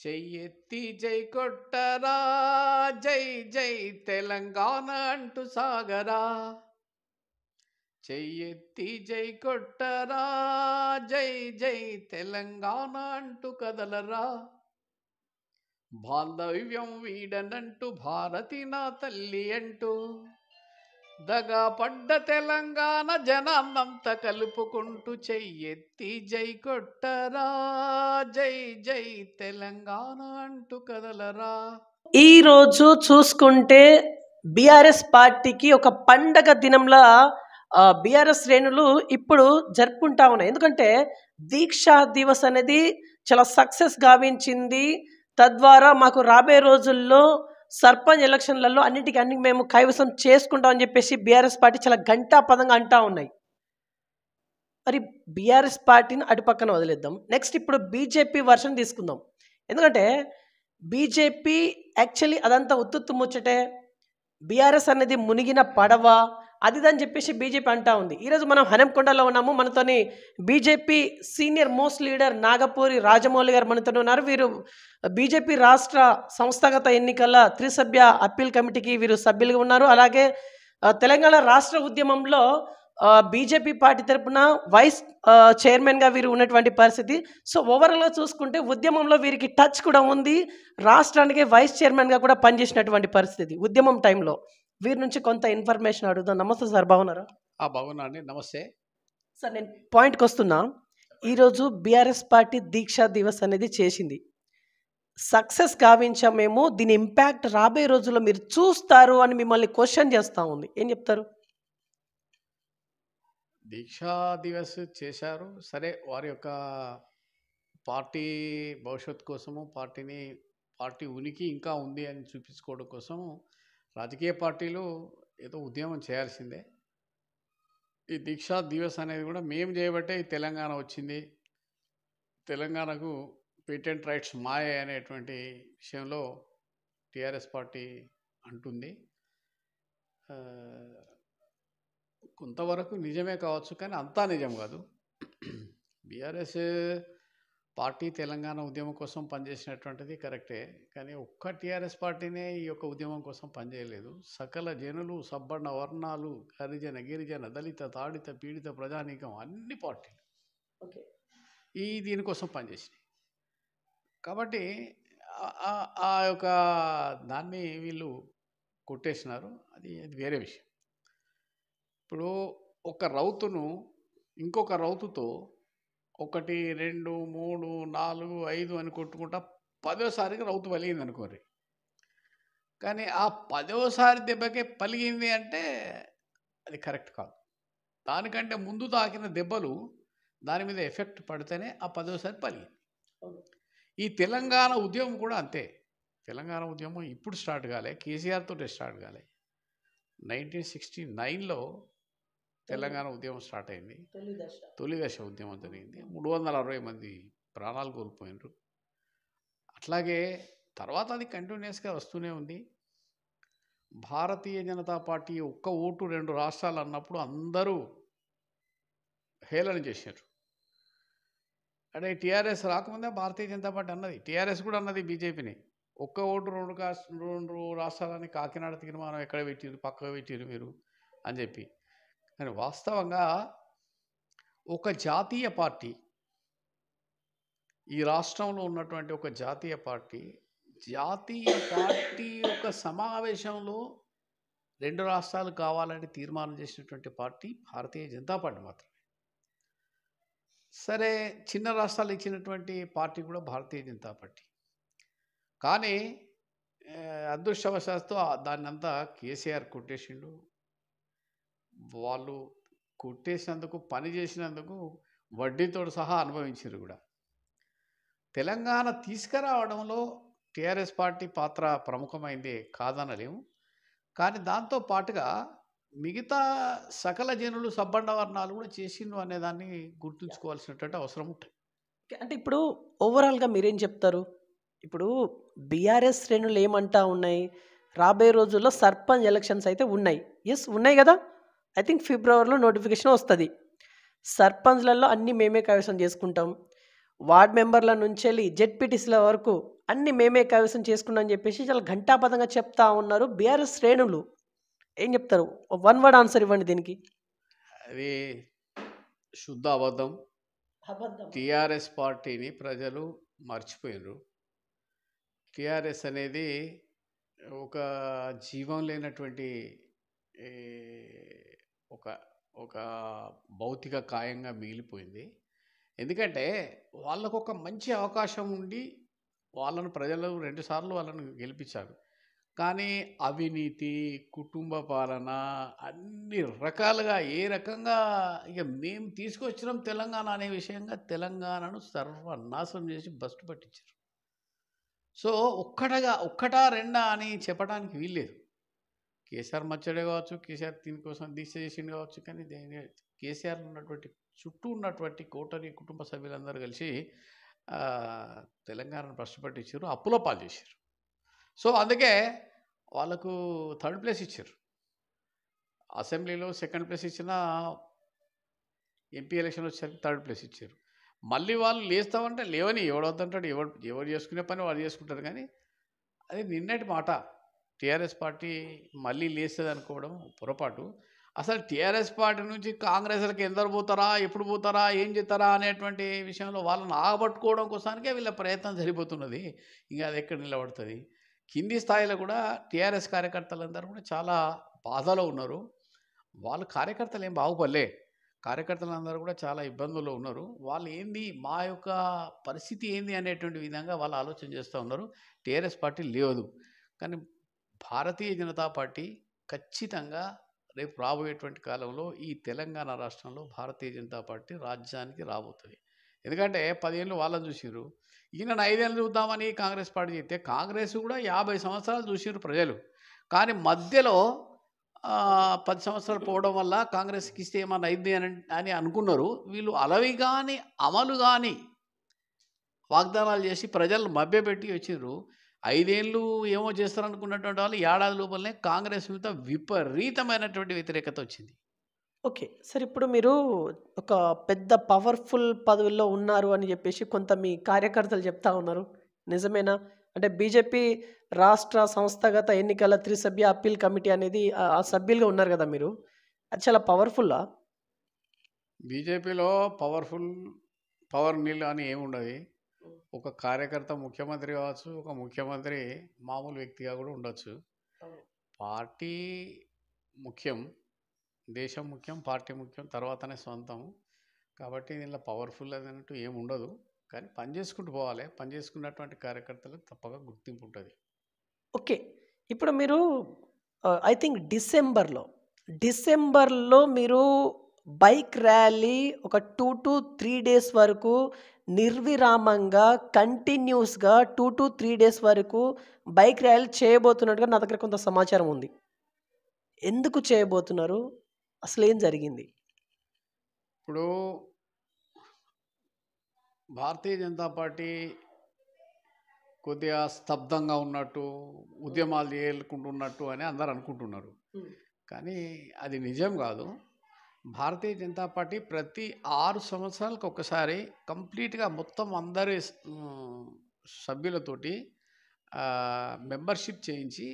చెయ్యెత్తి జై కొట్టరా, జై జై తెలంగాణ అంటూ సాగరా. చెయ్యెత్తి జై కొట్టరా, జై జై తెలంగాణ అంటూ కదలరా. బాంధవ్యం వీడనంటూ భారతి నా తల్లి అంటూ దగా పడ్డ తెలంగాణ జనాన్నంత కలుపుకుంటూ చెయ్యెత్తి జై కొట్టరా, జై జై తెలంగాణ అంటూ కదలరా. ఈరోజు చూసుకుంటే బీఆర్ఎస్ పార్టీకి ఒక పండగ దినంలా బీఆర్ఎస్ శ్రేణులు ఇప్పుడు జరుపుకుంటా ఉన్నాయి. ఎందుకంటే దీక్షా దివస్ అనేది చాలా సక్సెస్ గావించింది. తద్వారా మాకు రాబోయే రోజుల్లో సర్పంచ్ ఎలక్షన్లలో అన్నిటికీ మేము కైవసం చేసుకుంటామని చెప్పేసి బీఆర్ఎస్ పార్టీ చాలా ఘంటాపదంగా అంటా ఉన్నాయి. మరి బీఆర్ఎస్ పార్టీని అటు పక్కన వదిలేద్దాం. నెక్స్ట్ ఇప్పుడు బీజేపీ వర్షన్ తీసుకుందాం. ఎందుకంటే బీజేపీ యాక్చువల్లీ అదంతా ఉత్తుత్తు ముచ్చటే. బీఆర్ఎస్ అనేది మునిగిన పడవ అదిదని చెప్పేసి బీజేపీ అంటా ఉంది. ఈరోజు మనం హనంకొండలో ఉన్నాము. మనతోని BJP senior most leader Nagapuri Rajamouli garu మనతో ఉన్నారు. వీరు బీజేపీ రాష్ట్ర సంస్థాగత ఎన్నికల త్రిసభ్య అప్పీల్ కమిటీకి వీరు సభ్యులుగా ఉన్నారు. అలాగే తెలంగాణ రాష్ట్ర ఉద్యమంలో బీజేపీ పార్టీ తరఫున వైస్ చైర్మన్గా వీరు ఉన్నటువంటి పరిస్థితి. సో ఓవరాల్గా చూసుకుంటే ఉద్యమంలో వీరికి టచ్ కూడా ఉంది. రాష్ట్రానికి వైస్ చైర్మన్గా కూడా పనిచేసినటువంటి పరిస్థితి ఉద్యమం టైంలో. వీరి నుంచి కొంత ఇన్ఫర్మేషన్ అడుగుతాం. నమస్తే సార్, బాగున్నారా? బాగున్నా అండి, నమస్తే సార్. నేను పాయింట్కి వస్తున్నా. ఈరోజు బీఆర్ఎస్ పార్టీ దీక్షా దివస్ అనేది చేసింది, సక్సెస్ గావించామేమో. దీని ఇంపాక్ట్ రాబోయే రోజుల్లో మీరు చూస్తారు అని మిమ్మల్ని క్వశ్చన్ చేస్తూ ఉంది. ఏం చెప్తారు? దీక్షా దివస్ చేశారు, సరే. వారి యొక్క పార్టీ భవిష్యత్తు కోసము, పార్టీ ఉనికి ఇంకా ఉంది అని చూపించుకోవడం కోసము రాజకీయ పార్టీలు ఏదో ఉద్యమం చేయాల్సిందే. ఈ దీక్షా దివస్ అనేది కూడా మేము చేయబట్టే ఈ తెలంగాణ వచ్చింది. తెలంగాణకు పేటెంట్ రైట్స్ మాయ అనేటువంటి విషయంలో టీఆర్ఎస్ పార్టీ అంటుంది. కొంతవరకు నిజమే కావచ్చు, కానీ అంతా నిజం కాదు. బీఆర్ఎస్ పార్టీ తెలంగాణ ఉద్యమం కోసం పనిచేసినటువంటిది కరెక్టే, కానీ ఒక్క టీఆర్ఎస్ పార్టీనే ఈ యొక్క ఉద్యమం కోసం పనిచేయలేదు. సకల జనులు, సబ్బన్న వర్ణాలు, హరిజన, గిరిజన, దళిత, తాడిత, పీడిత ప్రజానీకం అన్ని పార్టీలు దీనికోసం పనిచేసినాయి. కాబట్టి ఆ యొక్క దాన్ని వీళ్ళు కొట్టేసినారు. అది వేరే విషయం. ఇప్పుడు ఒక రౌతును ఇంకొక రౌతుతో 1, 2, 3, 4, 5 అని కొట్టుకుంటా 10వసారికి రౌతు పలిగింది అనుకోరి. కానీ ఆ 10వసారి దెబ్బకే పలిగింది అంటే అది కరెక్ట్ కాదు. దానికంటే ముందు తాకిన దెబ్బలు దాని మీద ఎఫెక్ట్ పడితేనే ఆ 10వసారి పలిగింది. ఈ తెలంగాణ ఉద్యమం కూడా అంతే. తెలంగాణ ఉద్యమం ఇప్పుడు స్టార్ట్ కాలే, కేసీఆర్ తోటే స్టార్ట్ కాలే. 1969లో తెలంగాణ ఉద్యమం స్టార్ట్ అయింది. తొలి దశ ఉద్యమం జరిగింది. 360 మంది ప్రాణాలు కోల్పోయినారు. అట్లాగే తర్వాత అది కంటిన్యూస్గా వస్తూనే ఉంది. భారతీయ జనతా పార్టీ ఒక్క ఓటు 2 రాష్ట్రాలు అన్నప్పుడు అందరూ హేళన చేశారు. అంటే టీఆర్ఎస్ రాకముందే భారతీయ జనతా పార్టీ అన్నది, టీఆర్ఎస్ కూడా అన్నది బీజేపీని, ఒక్క ఓటు 2 రాష్ట్రాలని కాకినాడ తీర్మానం ఎక్కడ పెట్టిరు, పక్కకు పెట్టిరు మీరు అని చెప్పి. కానీ వాస్తవంగా ఒక జాతీయ పార్టీ, ఈ రాష్ట్రంలో ఉన్నటువంటి ఒక జాతీయ పార్టీ యొక్క సమావేశంలో 2 రాష్ట్రాలు కావాలని తీర్మానం చేసినటువంటి పార్టీ భారతీయ జనతా పార్టీ మాత్రమే. సరే, చిన్న రాష్ట్రాలు ఇచ్చినటువంటి పార్టీ కూడా భారతీయ జనతా పార్టీ. కానీ అదృష్టవశాత్తు దాన్నంతా కేసీఆర్ కొట్టేసిండు. వాళ్ళు కొట్టేసినందుకు, పని చేసినందుకు వడ్డీతో సహా అనుభవించారు కూడా. తెలంగాణ తీసుకురావడంలో టీఆర్ఎస్ పార్టీ పాత్ర ప్రముఖమైంది కాదనలేము. కానీ దాంతో పాటుగా మిగతా సకల జనులు, సబ్బండ వర్ణాలు కూడా చేసిండు అనేదాన్ని గుర్తుంచుకోవాల్సినటువంటి అవసరం ఉంటుంది. అంటే ఇప్పుడు ఓవరాల్గా మీరేం చెప్తారు? ఇప్పుడు బీఆర్ఎస్ శ్రేణులు ఏమంటా ఉన్నాయి, రాబోయే రోజుల్లో సర్పంచ్ ఎలక్షన్స్ అయితే ఉన్నాయి. ఎస్, ఉన్నాయి కదా. ఐ థింక్ ఫిబ్రవరిలో నోటిఫికేషన్ వస్తుంది. సర్పంచ్లలో అన్నీ మేమే కైవసం చేసుకుంటాం. వార్డ్ మెంబర్ల నుంచి వెళ్ళి జెడ్పీటీసీల వరకు అన్ని మేమే కైవసం చేసుకున్నాం అని చెప్పేసి చాలా ఘంటాపథంగా చెప్తా ఉన్నారు బీఆర్ఎస్ శ్రేణులు. ఏం చెప్తారు? వన్ వర్డ్ ఆన్సర్ ఇవ్వండి దీనికి. అది శుద్ధ అబద్ధం. టీఆర్ఎస్ పార్టీని ప్రజలు మర్చిపోయినరు. టీఆర్ఎస్ అనేది ఒక జీవం లేనటువంటి ఏ, ఒక ఒక భౌతిక కాయంగా మిగిలిపోయింది. ఎందుకంటే వాళ్ళకు ఒక మంచి అవకాశం ఉండి వాళ్ళను ప్రజలు 2 సార్లు వాళ్ళను గెలిపించారు. కానీ అవినీతి, కుటుంబ పాలన అన్ని రకాలుగా ఏ రకంగా ఇక మేము తీసుకొచ్చినాం తెలంగాణ అనే విషయంగా తెలంగాణను సర్వనాశనం చేసి బస్టు పట్టించారు. సో ఒక్కటా రెండా అని చెప్పడానికి వీల్లేదు. కేసీఆర్ మచ్చడే కావచ్చు, కేసీఆర్ దీనికోసం దీక్ష చేసిండు కావచ్చు, కానీ కేసీఆర్ ఉన్నటువంటి చుట్టూ ఉన్నటువంటి కోటరి కుటుంబ సభ్యులందరూ కలిసి తెలంగాణను భ్రష్టు పట్టించారు, అప్పుల పాలు చేశారు. సో అందుకే వాళ్ళకు 3rd ప్లేస్ ఇచ్చారు. అసెంబ్లీలో 2nd ప్లేస్ ఇచ్చిన, ఎంపీ ఎలక్షన్ వచ్చేసరికి 3rd ప్లేస్ ఇచ్చారు. మళ్ళీ వాళ్ళు లేస్తామంటే లేవని ఎవడొద్దంటాడు, ఎవరు చేసుకునే పని వాళ్ళు చేసుకుంటారు. కానీ అది నిన్నటి మాట. టీఆర్ఎస్ పార్టీ మళ్ళీ లేస్తుంది అనుకోవడం పొరపాటు. అసలు టీఆర్ఎస్ పార్టీ నుంచి కాంగ్రెస్లకు ఎందరు పోతారా, ఎప్పుడు పోతారా, ఏం చేస్తారా అనేటువంటి విషయంలో వాళ్ళని ఆగబట్టుకోవడం కోసానికే వీళ్ళ ప్రయత్నం సరిపోతున్నది. ఇంకా అది ఎక్కడ నిలబడుతుంది? కింది స్థాయిలో కూడా టీఆర్ఎస్ కార్యకర్తలందరూ కూడా చాలా బాధలో ఉన్నారు. వాళ్ళు కార్యకర్తలు ఏం బాగుపడలే, కార్యకర్తలందరూ కూడా చాలా ఇబ్బందుల్లో ఉన్నారు. వాళ్ళు ఏంది, మా యొక్క పరిస్థితి ఏంది అనేటువంటి విధంగా వాళ్ళు ఆలోచన చేస్తూ ఉన్నారు. టీఆర్ఎస్ పార్టీ లేదు. కానీ భారతీయ జనతా పార్టీ ఖచ్చితంగా రేపు రాబోయేటువంటి కాలంలో ఈ తెలంగాణ రాష్ట్రంలో భారతీయ జనతా పార్టీ రాజ్యానికి రాబోతుంది. ఎందుకంటే 10 ఏళ్ళు వాళ్ళని చూసిర్రు, ఈయన 5 ఏళ్ళు చూద్దామని కాంగ్రెస్ పార్టీ చెప్తే కాంగ్రెస్ కూడా 50 సంవత్సరాలు చూసిర్రు ప్రజలు. కానీ మధ్యలో 10 సంవత్సరాలు పోవడం వల్ల కాంగ్రెస్కి ఇస్తే ఏమన్నా అయింది అని అనుకున్నారు. వీళ్ళు అలవి కానీ అమలు కానీ వాగ్దానాలు చేసి ప్రజలను మభ్యపెట్టి వచ్చిర్రు. 5 ఏళ్ళు ఏమో చేస్తారనుకున్నటువంటి వాళ్ళు ఏడాది లోపలనే కాంగ్రెస్ మీద విపరీతమైనటువంటి వ్యతిరేకత వచ్చింది. ఓకే. సరే, ఇప్పుడు మీరు ఒక పెద్ద పవర్ఫుల్ పదవుల్లో ఉన్నారు అని చెప్పేసి కొంత మీ కార్యకర్తలు చెప్తా ఉన్నారు. నిజమేనా? అంటే బీజేపీ రాష్ట్ర సంస్థాగత ఎన్నికల 3 సభ్య అప్పీల్ కమిటీ అనేది ఆ సభ్యులుగా ఉన్నారు కదా మీరు. అది చాలా పవర్ఫుల్లా? బీజేపీలో పవర్ నీళ్ళు అని ఏముండదు. ఒక కార్యకర్త ముఖ్యమంత్రి కావచ్చు, ఒక ముఖ్యమంత్రి మామూలు వ్యక్తిగా కూడా ఉండొచ్చు. పార్టీ ముఖ్యం, దేశం ముఖ్యం, పార్టీ ముఖ్యం, తర్వాతనే సొంతం. కాబట్టి దీనిలో పవర్ఫుల్ అన్నట్టు ఏముండదు. కానీ పని చేసుకుంటూ పోవాలి. పని చేసుకున్నటువంటి కార్యకర్తలకు తప్పక గుర్తింపు ఉంటుంది. ఓకే. ఇప్పుడు మీరు ఐ థింక్ డిసెంబర్లో మీరు బైక్ ర్యాలీ ఒక 2 to 3 డేస్ వరకు నిర్విరామంగా కంటిన్యూస్గా 2 to 3 డేస్ వరకు బైక్ ర్యాలీ చేయబోతున్నట్టుగా నా దగ్గర కొంత సమాచారం ఉంది. ఎందుకు చేయబోతున్నారు? అసలు ఏం జరిగింది? ఇప్పుడు భారతీయ జనతా పార్టీ కొద్దిగా స్తబ్దంగా ఉన్నట్టు, ఉద్యమాలు చేయకుంటున్నట్టు అని అందరు అనుకుంటున్నారు. కానీ అది నిజం కాదు. భారతీయ జనతా పార్టీ ప్రతి 6 సంవత్సరాలకు ఒకసారి కంప్లీట్గా మొత్తం అందరి సభ్యులతోటి మెంబర్షిప్ చేయించి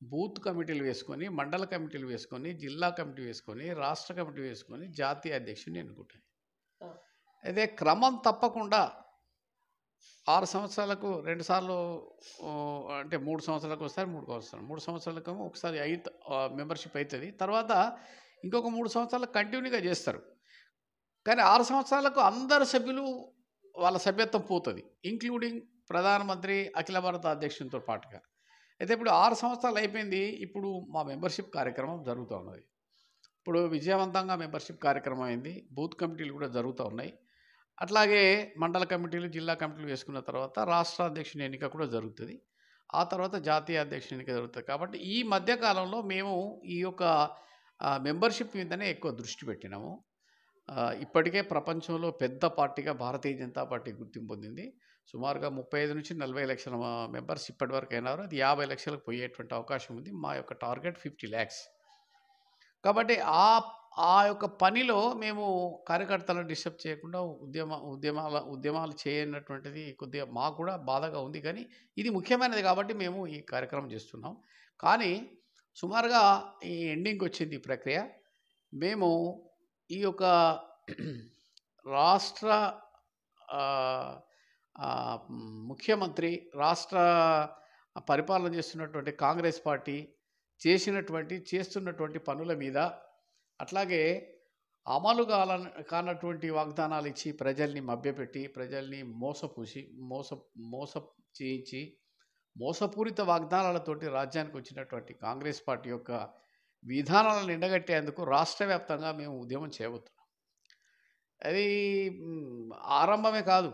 బూత్ కమిటీలు వేసుకొని, మండల కమిటీలు వేసుకొని, జిల్లా కమిటీ వేసుకొని, రాష్ట్ర కమిటీ వేసుకొని జాతీయ అధ్యక్షుడిని ఎన్నుకుంటాయి. అదే క్రమం తప్పకుండా 6 సంవత్సరాలకు 2 సార్లు, అంటే 3 సంవత్సరాలకు ఒకసారి, 3 సంవత్సరాలకు ఒకసారి మెంబర్షిప్ అవుతుంది. తర్వాత ఇంకొక 3 సంవత్సరాలకు కంటిన్యూగా చేస్తారు. కానీ 6 సంవత్సరాలకు అందరు సభ్యులు వాళ్ళ సభ్యత్వం పోతుంది, ఇంక్లూడింగ్ ప్రధానమంత్రి, అఖిల భారత అధ్యక్షునితో పాటుగా. అయితే ఇప్పుడు 6 సంవత్సరాలు అయిపోయింది. ఇప్పుడు మా మెంబర్షిప్ కార్యక్రమం జరుగుతూ ఉన్నది. ఇప్పుడు విజయవంతంగా మెంబర్షిప్ కార్యక్రమం అయింది. బూత్ కమిటీలు కూడా జరుగుతూ ఉన్నాయి. అట్లాగే మండల కమిటీలు, జిల్లా కమిటీలు వేసుకున్న తర్వాత రాష్ట్ర అధ్యక్షుని ఎన్నిక కూడా జరుగుతుంది. ఆ తర్వాత జాతీయ అధ్యక్షుని ఎన్నిక జరుగుతుంది. కాబట్టి ఈ మధ్యకాలంలో మేము ఈ యొక్క మెంబర్షిప్ మీదనే ఎక్కువ దృష్టి పెట్టినాము. ఇప్పటికే ప్రపంచంలో పెద్ద పార్టీగా భారతీయ జనతా పార్టీ గుర్తింపు పొందింది. సుమారుగా 35 నుంచి 40 లక్షల మెంబర్స్ ఇప్పటివరకు అయినారు. అది 50 లక్షలకు పోయేటువంటి అవకాశం ఉంది. మా యొక్క టార్గెట్ 50 lakhs. కాబట్టి ఆ యొక్క పనిలో మేము కార్యకర్తలను డిస్టర్బ్ చేయకుండా ఉద్యమాలు చేయనటువంటిది కొద్దిగా మాకు కూడా బాధగా ఉంది. కానీ ఇది ముఖ్యమైనది కాబట్టి మేము ఈ కార్యక్రమం చేస్తున్నాం. కానీ సుమారుగా ఈ ఎండింగ్‌కి వచ్చింది ఈ ప్రక్రియ. మేము ఈ యొక్క రాష్ట్ర ఆహ్, ముఖ్యమంత్రి, రాష్ట్ర పరిపాలన చేస్తున్నటువంటి కాంగ్రెస్ పార్టీ చేస్తున్నటువంటి పనుల మీద, అట్లాగే అమలు కానటువంటి వాగ్దానాలు ఇచ్చి ప్రజల్ని మభ్యపెట్టి, ప్రజల్ని మోసపూసి, మోస చేయించి, మోసపూరిత వాగ్దానాలతోటి రాజ్యానికి వచ్చినటువంటి కాంగ్రెస్ పార్టీ యొక్క విధానాలను ఎండగట్టేందుకు రాష్ట్ర వ్యాప్తంగా మేము ఉద్యమం చేయబోతున్నాం. అది ఆరంభమే కాదు,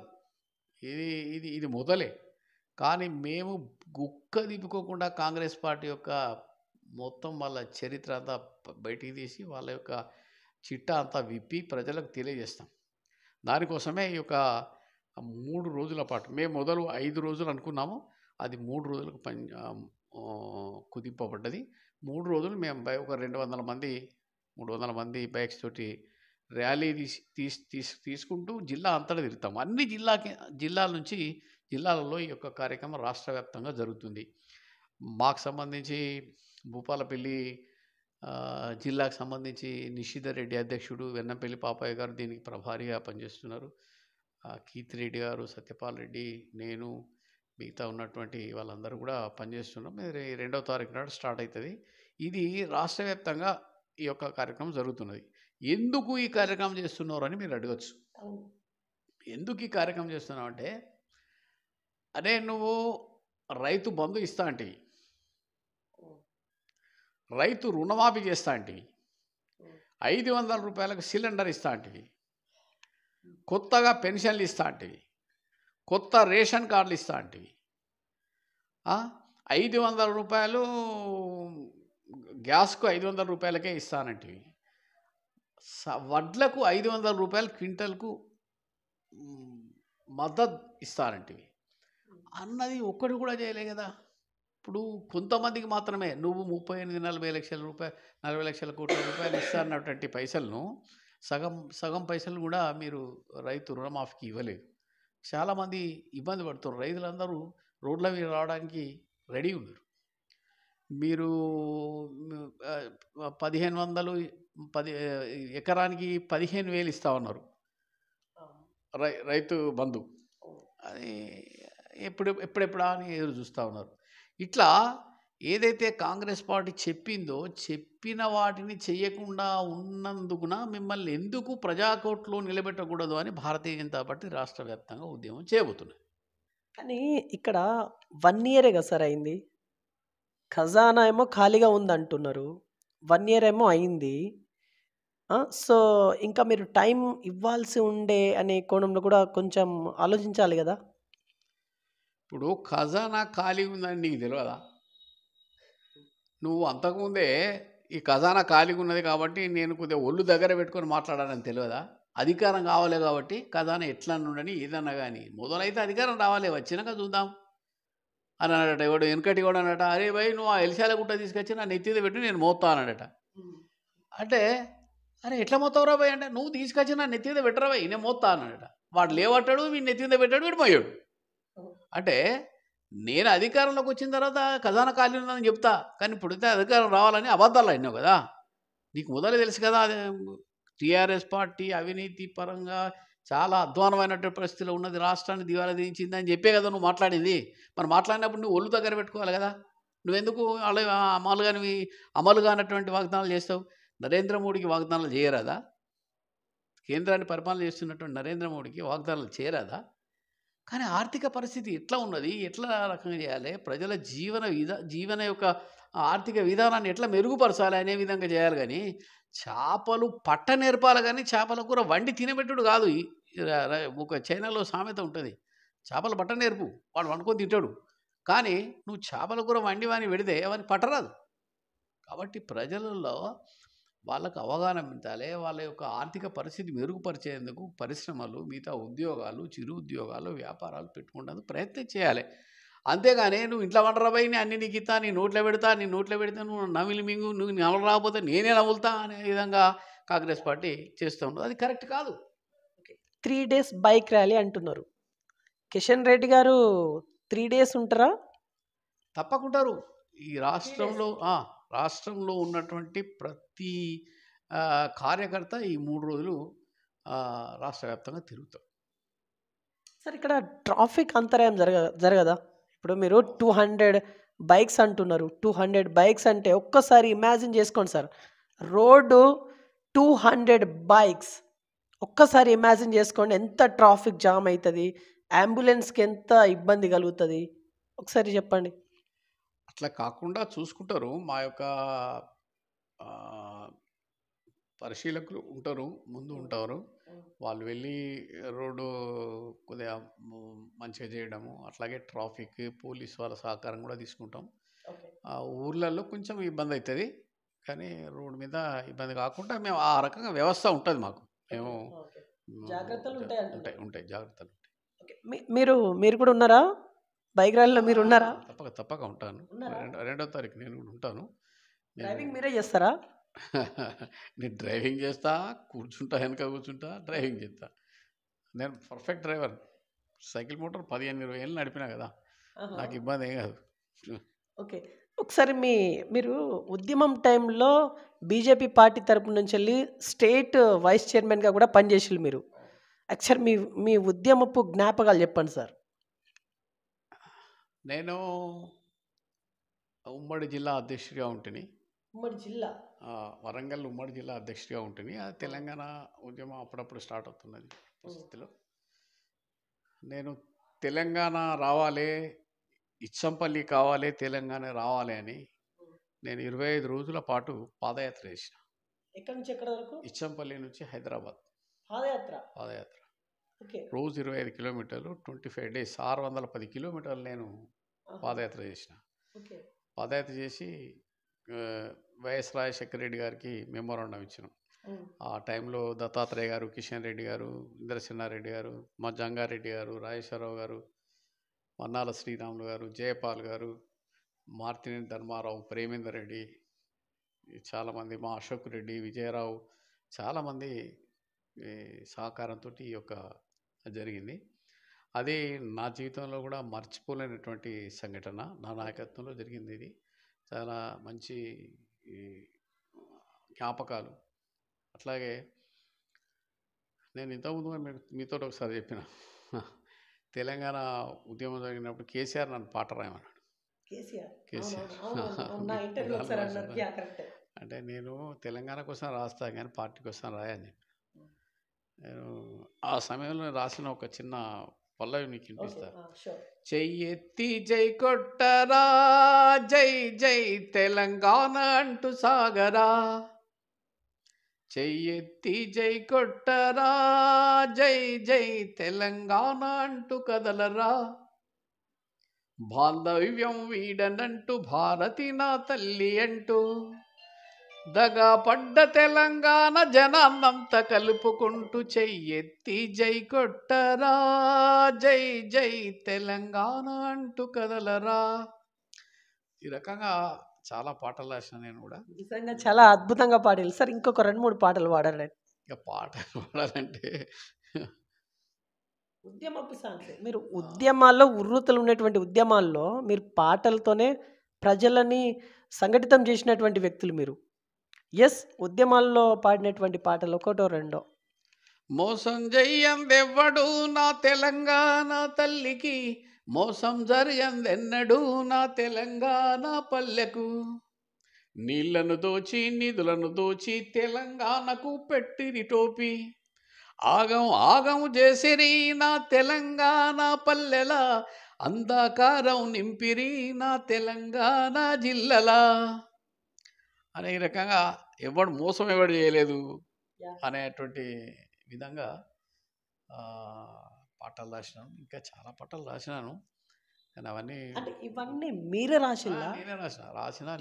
ఇది ఇది ఇది మొదలే. కానీ మేము గుక్క దిప్పుకోకుండా కాంగ్రెస్ పార్టీ యొక్క మొత్తం వాళ్ళ చరిత్ర అంతా బయటికి తీసి వాళ్ళ యొక్క చిట్టా అంతా విప్పి ప్రజలకు తెలియజేస్తాం. దానికోసమే ఈ యొక్క 3 రోజుల పాటు, మేము మొదలు 5 రోజులు అనుకున్నాము, అది 3 రోజులకు కుదింపబడ్డది. 3 రోజులు మేము ఒక 200 మంది 300 మంది బైక్స్ తోటి ర్యాలీ తీసుకుంటూ జిల్లా అంతటా తిరుగుతాము. అన్ని జిల్లాలలో ఈ యొక్క కార్యక్రమం రాష్ట్ర వ్యాప్తంగా జరుగుతుంది. మాకు సంబంధించి భూపాలపల్లి జిల్లాకు సంబంధించి నిషిధర్ రెడ్డి అధ్యక్షుడు, వెన్నంపల్లి పాపయ్య గారు దీనికి ప్రభారిగా పనిచేస్తున్నారు. కీర్తిరెడ్డి గారు, సత్యపాల్ రెడ్డి, నేను, మిగతా ఉన్నటువంటి వాళ్ళందరూ కూడా పనిచేస్తున్నాం. 2వ తారీఖు నాడు స్టార్ట్ అవుతుంది. ఇది రాష్ట్ర వ్యాప్తంగా ఈ యొక్క కార్యక్రమం జరుగుతున్నది. ఎందుకు ఈ కార్యక్రమం చేస్తున్నారు అని మీరు అడగచ్చు. ఎందుకు ఈ కార్యక్రమం చేస్తున్నావు అంటే, అరే నువ్వు రైతు బంధు ఇస్తా అంటివి, రైతు రుణమాఫీ చేస్తా అంటివి, 500 రూపాయలకు సిలిండర్ ఇస్తా అంటివి, కొత్తగా పెన్షన్లు ఇస్తా అంటివి, కొత్త రేషన్ కార్డులు ఇస్తా అంటివి, 500 రూపాయలు గ్యాస్కు 500 రూపాయలకే ఇస్తానంటివి, వడ్లకు 500 రూపాయలు క్వింటల్కు మద్దతు ఇస్తానంటివి. అన్నది ఒక్కటి కూడా చేయలే కదా. ఇప్పుడు కొంతమందికి మాత్రమే నువ్వు 38-40 లక్షల రూపాయలు, 40 లక్షల కోట్ల రూపాయలు ఇస్తానటువంటి పైసలను సగం పైసలు కూడా మీరు రైతు రుణమాఫీకి ఇవ్వలేదు. చాలామంది ఇబ్బంది పడుతున్నారు. రైతులందరూ రోడ్ల మీద రావడానికి రెడీ ఉన్నారు. మీరు 1500 ఎకరానికి 15,000 ఇస్తా ఉన్నారు రైతు బంధు. అది ఎప్పుడెప్పుడా అని ఎదురు చూస్తూ ఉన్నారు. ఇట్లా ఏదైతే కాంగ్రెస్ పార్టీ చెప్పిందో, చెప్పిన వాటిని చేయకుండా ఉన్నందుకున మిమ్మల్ని ఎందుకు ప్రజాకోర్టులో నిలబెట్టకూడదు అని భారతీయ జనతా పార్టీ రాష్ట్ర వ్యాప్తంగా ఉద్యమం చేయబోతున్నది. కానీ ఇక్కడ 1 ఇయరే కదా సార్ అయింది. ఖజానా ఏమో ఖాళీగా ఉందంటున్నారు, 1 ఇయర్ ఏమో అయింది. సో ఇంకా మీరు టైం ఇవ్వాల్సి ఉండే అనే కోణంలో కూడా కొంచెం ఆలోచించాలి కదా. ఇప్పుడు ఖజానా ఖాళీ ఉందని నీకు తెలియదా? నువ్వు అంతకుముందే ఈ ఖజానా ఖాళీగా ఉన్నది కాబట్టి నేను కొద్దిగా ఒళ్ళు దగ్గర పెట్టుకొని మాట్లాడాలని తెలియదా? అధికారం కావాలి కాబట్టి ఖజానా ఎట్లా ఉండని ఏదన్నా కానీ మొదలైతే అధికారం రావాలి, వచ్చినాక చూద్దాం అని అన్నట. ఎవడు వెనకటి కూడా అన్నట, అరే భయ్ నువ్వు ఆ ఎలిశాల గుట్ట తీసుకొచ్చి నా నెత్తిద పెట్టి నేను మోస్తా అన్నట. అంటే అరే ఎట్లా మోస్తావురా భయ్ అంటే, నువ్వు తీసుకొచ్చి నా నెత్తిద పెట్టరా భయ్ నేను మోస్తా అన్నట. వాడు లేవట్టాడు, వీడు నెత్తిద పెట్టాడు, వీడు పోయాడు. అంటే నేను అధికారంలోకి వచ్చిన తర్వాత ఖజానా ఖాళీ ఉందని చెప్తా, కానీ ఇప్పుడైతే అధికారం రావాలని అబద్ధాలు అయినావు కదా. నీకు మొదలే తెలుసు కదా, అదే టీఆర్ఎస్ పార్టీ అవినీతి పరంగా చాలా అధ్వానమైనటువంటి పరిస్థితిలో ఉన్నది, రాష్ట్రాన్ని దివాలా తీయించిందని చెప్పే కదా నువ్వు మాట్లాడింది. మరి మాట్లాడినప్పుడు నువ్వు ఒళ్ళు దగ్గర పెట్టుకోవాలి కదా. నువ్వెందుకు అలా అమలు కానటువంటి వాగ్దానాలు చేస్తావు? నరేంద్ర మోడీకి వాగ్దానాలు చేయరాదా? కేంద్రాన్ని పరిపాలన చేస్తున్నటువంటి నరేంద్ర మోడీకి వాగ్దానాలు చేయరాదా? కానీ ఆర్థిక పరిస్థితి ఎట్లా ఉన్నది, ఎట్లా రకంగా చేయాలి, ప్రజల జీవన యొక్క ఆర్థిక విధానాన్ని ఎట్లా మెరుగుపరచాలి అనే విధంగా చేయాలి. కానీ చేపలు పట్ట నేర్పాలి, కానీ చేపల కూర వండి తినబెట్టుడు కాదు. ఒక చైనాలో సామెత ఉంటుంది, చేపలు పట్ట నేర్పు వాడు వండుకొని తింటాడు, కానీ నువ్వు చేపల కూర వండి వాని పెడితే వానికి పట్టరాదు. కాబట్టి ప్రజలలో వాళ్ళకు అవగాహన పెంచాలి, వాళ్ళ యొక్క ఆర్థిక పరిస్థితి మెరుగుపరిచేందుకు పరిశ్రమలు, మిగతా ఉద్యోగాలు, చిరు ఉద్యోగాలు, వ్యాపారాలు పెట్టుకునేందుకు ప్రయత్నం చేయాలి. అంతేగాని నువ్వు ఇంట్లో వండరాబోయి అన్ని నీకు ఇస్తా, నీ నోట్లో పెడితే నువ్వు నమిలి మింగు, నువ్వు నమలు రాకపోతే నేనే నవ్వులుతా అనే విధంగా కాంగ్రెస్ పార్టీ చేస్తూ ఉన్నది. అది కరెక్ట్ కాదు. 3 days బైక్ ర్యాలీ అంటున్నారు. కిషన్ రెడ్డి గారు 3 days ఉంటారా? తప్పకుంటారు. ఈ రాష్ట్రంలో ఉన్నటువంటి ప్రతి కార్యకర్త ఈ 3 రోజులు రాష్ట్ర వ్యాప్తంగా తిరుగుతారు. సార్ ఇక్కడ ట్రాఫిక్ అంతరాయం జరగదా? ఇప్పుడు మీరు 200 బైక్స్ అంటున్నారు. 200 బైక్స్ అంటే ఒక్కసారి ఇమాజిన్ చేసుకోండి సార్. రోడ్డు 200 బైక్స్ ఒక్కసారి ఇమాజిన్ చేసుకోండి, ఎంత ట్రాఫిక్ జామ్ అవుతుంది, అంబులెన్స్కి ఎంత ఇబ్బంది కలుగుతుంది, ఒకసారి చెప్పండి. అట్లా కాకుండా చూసుకుంటారు. మా యొక్క పరిశీలకులు ఉంటారు, ముందు ఉంటారు. వాళ్ళు వెళ్ళి రోడ్డు కొద్దిగా మంచిగా చేయడము, అట్లాగే ట్రాఫిక్ పోలీస్ వాళ్ళ సహకారం కూడా తీసుకుంటాం. ఊర్లలో కొంచెం ఇబ్బంది అవుతుంది, కానీ రోడ్డు మీద ఇబ్బంది కాకుండా మేము ఆ రకంగా వ్యవస్థ ఉంటుంది మాకు. మేము జాగ్రత్తలు ఉంటాయి జాగ్రత్తలు. మీరు కూడా ఉన్నారా బైక్ ర్యాలీలో? మీరు ఉన్నారా? తప్పక ఉంటాను. 2వ తారీఖు నేను కూడా ఉంటాను. డ్రైవింగ్ మీరే చేస్తారా? నేను డ్రైవింగ్ చేస్తా, కూర్చుంటా, వెనక కూర్చుంటా, డ్రైవింగ్ చేస్తా. నేను పర్ఫెక్ట్ డ్రైవర్. సైకిల్ మోటార్ 15-20 ఏళ్ళు నడిపినా కదా, నాకు ఇబ్బంది ఏం కాదు. ఓకే, ఒకసారి మీరు ఉద్యమం టైంలో బీజేపీ పార్టీ తరపు నుంచి వెళ్ళి స్టేట్ వైస్ చైర్మన్గా కూడా పనిచేసారు మీరు. యాక్చువల్ మీ ఉద్యమపు జ్ఞాపకాలు చెప్పండి సార్. నేను ఉమ్మడి జిల్లా అధ్యక్షుడిగా ఉంటుంది. ఉమ్మడి జిల్లా వరంగల్ ఉమ్మడి జిల్లా అధ్యక్షుడిగా ఉంటుంది. అది తెలంగాణ ఉద్యమం అప్పుడప్పుడు స్టార్ట్ అవుతున్నది పరిస్థితిలో. నేను తెలంగాణ రావాలి, ఇచ్చంపల్లి కావాలి, తెలంగాణ రావాలి అని నేను 25 రోజుల పాటు పాదయాత్ర చేసిన. ఎక్కడి నుంచి ఎక్కడ వరకు? ఇచ్చంపల్లి నుంచి హైదరాబాద్ పాదయాత్ర. రోజు 25 కిలోమీటర్లు, 25 days, 610 కిలోమీటర్లు నేను పాదయాత్ర చేసిన. పాదయాత్ర చేసి వైఎస్ రాజశేఖర రెడ్డి గారికి మెమోరాండం ఇచ్చినాం. ఆ టైంలో దత్తాత్రేయ గారు, కిషన్ రెడ్డి గారు, ఇంద్రసేనారెడ్డి గారు, మా జంగారెడ్డి గారు, రాజేశ్వరరావు గారు, మన్నాల శ్రీరాములు గారు, జయపాల్ గారు, మార్తినేని ధర్మారావు, ప్రేమేందర్ రెడ్డి, చాలామంది, మా అశోక్ రెడ్డి, విజయరావు, చాలామంది సహకారంతో ఈ యొక్క జరిగింది. అది నా జీవితంలో కూడా మర్చిపోలేనటువంటి సంఘటన. నా నాయకత్వంలో జరిగింది. ఇది చాలా మంచి జ్ఞాపకాలు. అట్లాగే నేను ఇంతకుముందు మీతో ఒకసారి చెప్పిన, తెలంగాణ ఉద్యమం జరిగినప్పుడు కేసీఆర్ నన్ను పాట రాయమన్నాడు. అంటే నేను తెలంగాణ కోసం రాస్తాను కానీ పార్టీ కోసం రాయని చెప్పి, నేను ఆ సమయంలో రాసిన ఒక చిన్న పల్లవి మీకు వినిపిస్తా. చెయ్యెత్తి జై కొట్టరా, జై జై తెలంగాణ అంటూ సాగరా, చెయ్యెత్తి జై కొట్టరా, జై జై తెలంగాణ అంటూ కదలరా, బాంధవ్యం వీడనంటూ భారతి నా తల్లి అంటూ దగా పడ్డ తెలంగాణ జనాన్నంతా కలుపుకుంటూ చెయ్యెత్తి జై కొట్టరా, జై జై తెలంగాణ అంటూ కదలరా. ఈ రకంగా చాలా పాటలు రాసిన నేను కూడా. నిజంగా చాలా అద్భుతంగా పాడారు సార్. ఇంకొక 2-3 పాటలు పాడారు. ఇక పాటలు పాడాలంటే ఉద్యమపు సాంగ్స్. మీరు ఉద్యమాల్లో ఉర్రూతలు ఉన్నటువంటి ఉద్యమాల్లో మీరు పాటలతోనే ప్రజలని సంఘటితం చేసినటువంటి వ్యక్తులు మీరు. ఎస్, ఉద్యమాల్లో పాడినటువంటి పాటలు ఒకటో రెండో. మోసం చెయ్యందెవ్వడు నా తెలంగాణ తల్లికి, మోసం జరియందెన్నడు నా తెలంగాణ పల్లెకు, నీళ్లను దోచి నిధులను దోచి తెలంగాణకు పెట్టిరి టోపీ, ఆగం ఆగం చేసిరి నా తెలంగాణ పల్లెల, అంధకారం నింపిరి నా తెలంగాణ జిల్లలా అనే రకంగా ఎవడు మోసం ఎవడు చేయలేదు అనేటువంటి విధంగా పాటలు రాసినాను. ఇంకా చాలా పాటలు రాసినాను, కానీ అవన్నీ ఇవన్నీ మీరే రాసిన? నేనే రాసిన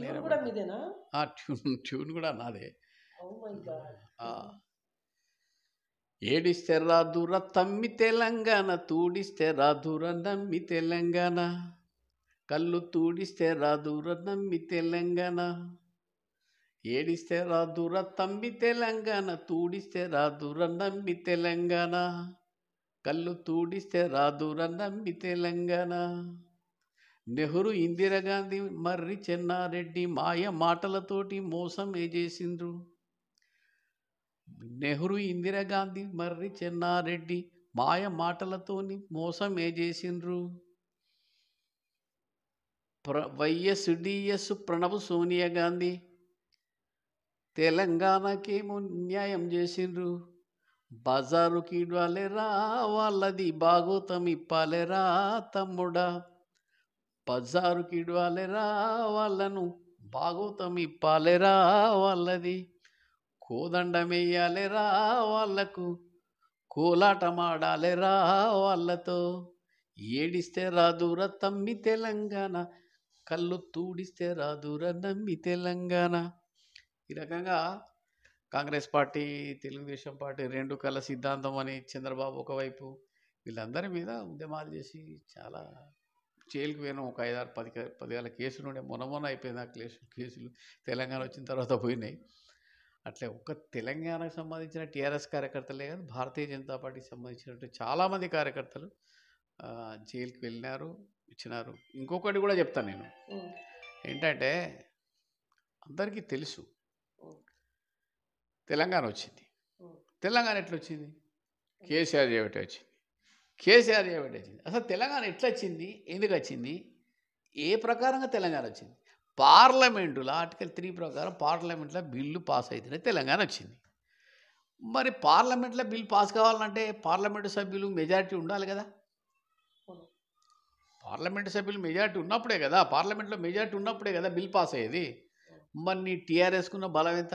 ట్యూన్ కూడా నాదే. ఏడిస్తే రాదుర తమ్మి తెలంగాణ, తూడిస్తే రాదుర నమ్మి తెలంగాణ, కళ్ళు తూడిస్తే రాదుర నమ్మి తెలంగాణ, ఏడిస్తే రాదుర తమ్మి తెలంగాణ, తూడిస్తే రాదుర నమ్మి తెలంగాణ, కళ్ళు తూడిస్తే రాదుర నమ్మి తెలంగాణ. నెహ్రూ ఇందిరాగాంధీ మర్రి చెన్నారెడ్డి మాయ మాటలతోటి మోసం చేసిండ్రు. నెహ్రూ ఇందిరాగాంధీ మర్రి చెన్నారెడ్డి మాయ మాటలతోని మోసం చేసిండ్రు. వైఎస్ డిఎస్ ప్రణబ్ సోనియా గాంధీ తెలంగాణకేమో న్యాయం చేసిండ్రు. బజారుకి ఇవ్వాలేరా వాళ్ళది భాగోతం ఇప్పాలేరా తమ్ముడా, బజారుకి ఇవ్వాలేరా వాళ్ళను భాగోతం ఇప్పాలేరా వాళ్ళది, కోదండమెయ్యాలేరా వాళ్లకు కోలాటమాడాలేరా వాళ్ళతో. ఏడిస్తే రాదుర తమ్మి తెలంగాణ, కళ్ళు తూడిస్తే రాదుర నమ్మి తెలంగాణ. ఈ రకంగా కాంగ్రెస్ పార్టీ, తెలుగుదేశం పార్టీ రెండు కళ్ళ సిద్ధాంతం అని చంద్రబాబు ఒకవైపు, వీళ్ళందరి మీద ఉద్యమాలు చేసి చాలా జైలుకు పోయినాం. ఒక 5-6-10 కేసులు ఉండే, మొన్న అయిపోయింది ఆ కేసులు. తెలంగాణ వచ్చిన తర్వాత పోయినాయి. అట్లే ఒక్క తెలంగాణకు సంబంధించిన టీఆర్ఎస్ కార్యకర్తలే కాదు, భారతీయ జనతా పార్టీకి సంబంధించినట్టు చాలామంది కార్యకర్తలు జైలుకి వెళ్ళినారు, ఇచ్చినారు. ఇంకొకటి కూడా చెప్తాను నేను, ఏంటంటే అందరికీ తెలుసు తెలంగాణ వచ్చింది. తెలంగాణ ఎట్లా వచ్చింది? కేసీఆర్ చేయబట్టే వచ్చింది. కేసీఆర్ చేయబట్టే వచ్చింది. అసలు తెలంగాణ ఎట్లా వచ్చింది, ఎందుకు వచ్చింది, ఏ ప్రకారంగా తెలంగాణ వచ్చింది? పార్లమెంటులో ఆర్టికల్ 3 ప్రకారం పార్లమెంట్లో బిల్లు పాస్ అయితేనే తెలంగాణ వచ్చింది. మరి పార్లమెంట్లో బిల్ పాస్ కావాలంటే పార్లమెంటు సభ్యులు మెజారిటీ ఉండాలి కదా. పార్లమెంటు సభ్యులు మెజారిటీ ఉన్నప్పుడే కదా, పార్లమెంట్లో మెజారిటీ ఉన్నప్పుడే కదా బిల్ పాస్ అయ్యేది. మరి నీ టీఆర్ఎస్కున్న బలం ఎంత?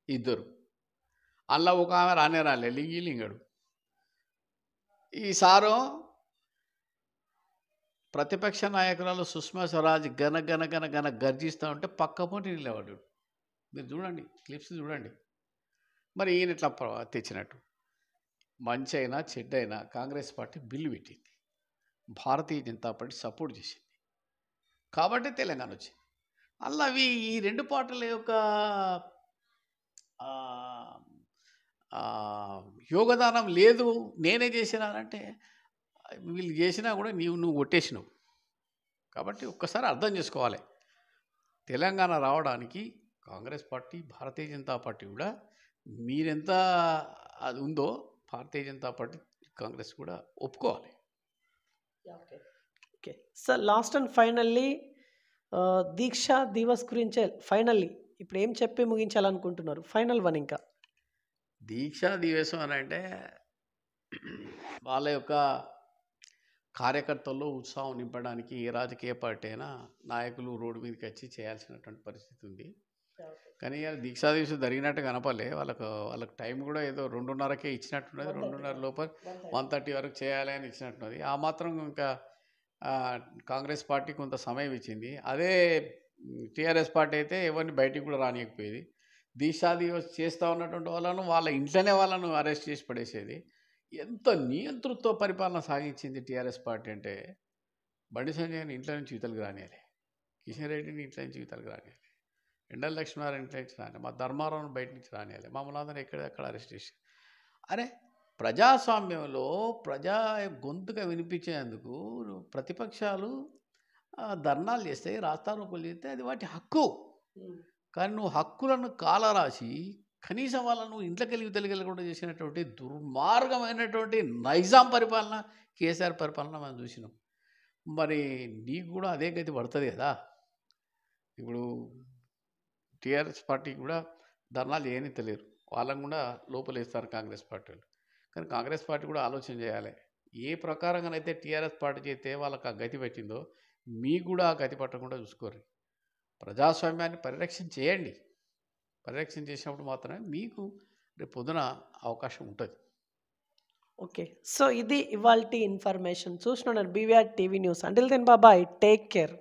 2. అలా ఒక ఆమె రాలే లింగడు. ఈసారో ప్రతిపక్ష నాయకురాలు సుష్మా స్వరాజ్ గన గన గన గన గర్జిస్తూ ఉంటే పక్కపొంటి నిలబడ్డాడు. మీరు చూడండి, క్లిప్స్ చూడండి. మరి ఈయన ఇట్లా తెచ్చినట్టు మంచి అయినా చెడ్డైనా కాంగ్రెస్ పార్టీ బిల్లు పెట్టింది, భారతీయ జనతా పార్టీ సపోర్ట్ చేసింది కాబట్టి తెలంగాణ వచ్చింది. అలా ఈ రెండు పార్టీల యొక్క యోగదానం లేదు, నేనే చేసినానంటే వీళ్ళు చేసినా కూడా నువ్వు కొట్టేసినావు. కాబట్టి ఒక్కసారి అర్థం చేసుకోవాలి, తెలంగాణ రావడానికి కాంగ్రెస్ పార్టీ, భారతీయ జనతా పార్టీ కూడా మీరెంత అది ఉందో భారతీయ జనతా పార్టీ, కాంగ్రెస్ కూడా ఒప్పుకోవాలి. Okay sir, last and finally Diksha Divas గురించే ఫైనల్లీ ఇప్పుడు ఏం చెప్పి ముగించాలనుకుంటున్నారు? Final one. ఇంకా దీక్షా దివసం అని అంటే వాళ్ళ యొక్క కార్యకర్తల్లో ఉత్సాహం నింపడానికి ఏ రాజకీయ పార్టీ అయినా నాయకులు రోడ్డు మీదకి వచ్చి చేయాల్సినటువంటి పరిస్థితి ఉంది. కానీ దీక్షా దివసం జరిగినట్టు కనపలే. వాళ్ళకు టైం కూడా ఏదో 2:30కే ఇచ్చినట్టున్నది. 2:30 లోపల 1:30 వరకు చేయాలి అని ఇచ్చినట్టున్నది. ఆ మాత్రం ఇంకా కాంగ్రెస్ పార్టీ కొంత సమయం ఇచ్చింది. అదే టీఆర్ఎస్ పార్టీ అయితే ఎవరిని బయటికి కూడా రానియకపోయేది. దీక్షా దివస్ చేస్తూ ఉన్నటువంటి వాళ్ళను వాళ్ళ ఇంట్లోనే వాళ్ళను అరెస్ట్ చేసి పడేసేది. ఎంత నియంతృత్వ పరిపాలన సాగించింది టీఆర్ఎస్ పార్టీ అంటే, బండి సంజయ్ని ఇంట్లో నుంచి యువతలకు రానియాలి, కిషన్ రెడ్డిని ఇంట్లో నుంచి యువతలకు రానియాలి, ఎండల లక్ష్మీనారాయణ ఇంట్లో నుంచి రానియాలి, మా ధర్మారావుని బయట నుంచి రానియాలి, మమ్మల్ని అందరూ ఎక్కడెక్కడ అరెస్ట్ చేశారు. అరే ప్రజాస్వామ్యంలో ప్రజా గొంతుగా వినిపించేందుకు ప్రతిపక్షాలు ధర్నాలు చేస్తాయి, రాస్తారోకోలు చేస్తే అది వాటి హక్కు. కానీ నువ్వు హక్కులను కాలరాసి కనీసం వాళ్ళను ఇంట్లోకి యువతలకెళ్ళకుండా చేసినటువంటి దుర్మార్గమైనటువంటి నైజాం పరిపాలన, కేసీఆర్ పరిపాలన మనం చూసినాం. మరి నీకు కూడా అదే గతి పడుతుంది కదా. ఇప్పుడు టీఆర్ఎస్ పార్టీ కూడా ధర్నాలు చేయని తెలియరు, వాళ్ళని కూడా లోపలేస్తారు కాంగ్రెస్ పార్టీ వాళ్ళు. కానీ కాంగ్రెస్ పార్టీ కూడా ఆలోచన చేయాలి, ఏ ప్రకారంగానైతే టీఆర్ఎస్ పార్టీ చేస్తే వాళ్ళకి ఆ గతి పెట్టిందో మీకు కూడా ఆ గతి పట్టకుండా చూసుకోరు. ప్రజాస్వామ్యాన్ని పరిరక్షణ చేయండి. పరిరక్షణ చేసినప్పుడు మాత్రమే మీకు రేపు పొద్దున అవకాశం ఉంటుంది. ఓకే, సో ఇది ఇవాల్టి ఇన్ఫర్మేషన్. చూస్తున్నాను BVR TV news. Until then బాబాయ్, టేక్ కేర్.